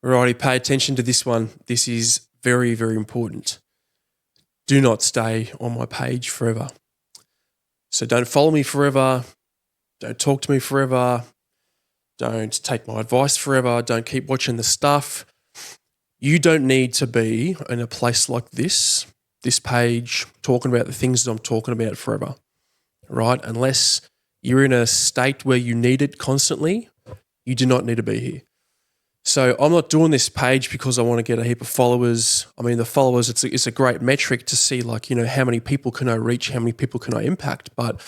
Alrighty, pay attention to this one. This is very, very important. Do not stay on my page forever. So don't follow me forever. Don't talk to me forever. Don't take my advice forever. Don't keep watching the stuff. You don't need to be in a place like this page, talking about the things that I'm talking about forever, right? Unless you're in a state where you need it constantly, you do not need to be here. So I'm not doing this page because I want to get a heap of followers. I mean, the followers, it's a great metric to see, like, how many people can I reach, how many people can I impact. But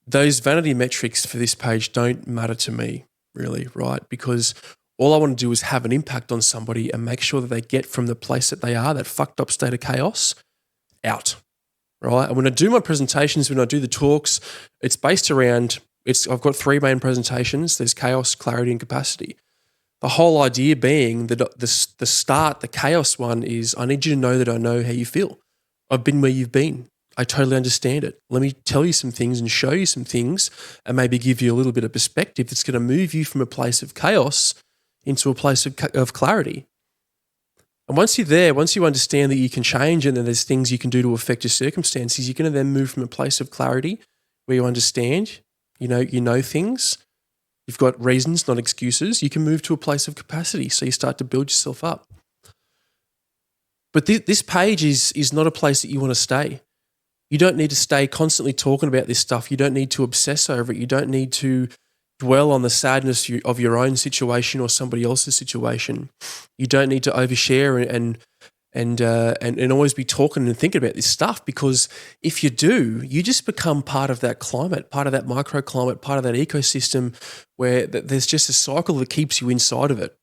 those vanity metrics for this page don't matter to me, really, right? Because all I want to do is have an impact on somebody and make sure that they get from the place that they are, that fucked up state of chaos, out, right? And when I do my presentations, when I do the talks, it's based around, I've got 3 main presentations. There's chaos, clarity, and capacity. The whole idea being that the chaos one is, I need you to know that I know how you feel. I've been where you've been. I totally understand it. Let me tell you some things and show you some things and maybe give you a little bit of perspective that's going to move you from a place of chaos into a place of clarity. And once you're there, once you understand that you can change and that there's things you can do to affect your circumstances, you're going to then move from a place of clarity where you understand, you know things. You've got reasons, not excuses. You can move to a place of capacity, so you start to build yourself up. But this page is not a place that you want to stay. You don't need to stay constantly talking about this stuff. You don't need to obsess over it. You don't need to dwell on the sadness of your own situation or somebody else's situation. You don't need to overshare and always be talking and thinking about this stuff, because if you do, you just become part of that climate, part of that microclimate, part of that ecosystem where there's just a cycle that keeps you inside of it.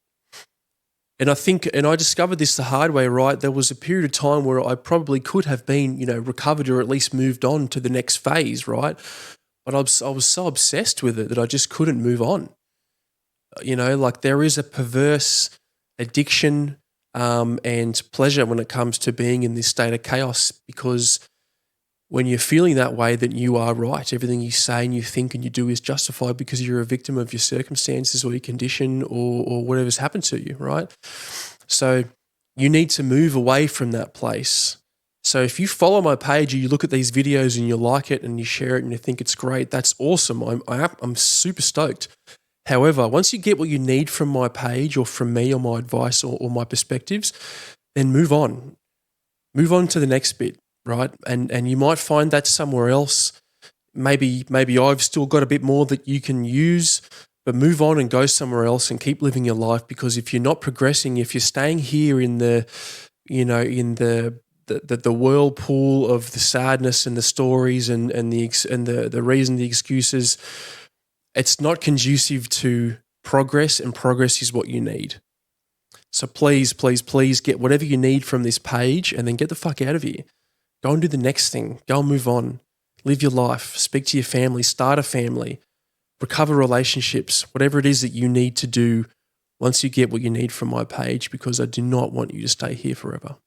And I discovered this the hard way, right? There was a period of time where I probably could have been, recovered or at least moved on to the next phase, right? But I was so obsessed with it that I just couldn't move on. Like there is a perverse addiction and pleasure when it comes to being in this state of chaos, because when you're feeling that way, then you are right. Everything you say and you think and you do is justified because you're a victim of your circumstances or your condition or whatever's happened to you, right? So you need to move away from that place. So if you follow my page or you look at these videos and you like it and you share it and you think it's great, that's awesome. I'm super stoked. However, once you get what you need from my page or from me or my advice or my perspectives, then move on. Move on to the next bit, right? And you might find that somewhere else. Maybe I've still got a bit more that you can use, but move on and go somewhere else and keep living your life, because if you're not progressing, if you're staying here in the whirlpool of the sadness and the stories and the reason, the excuses, it's not conducive to progress, and progress is what you need. So please, please, please get whatever you need from this page and then get the fuck out of here. Go and do the next thing. Go and move on. Live your life. Speak to your family. Start a family. Recover relationships. Whatever it is that you need to do once you get what you need from my page, because I do not want you to stay here forever.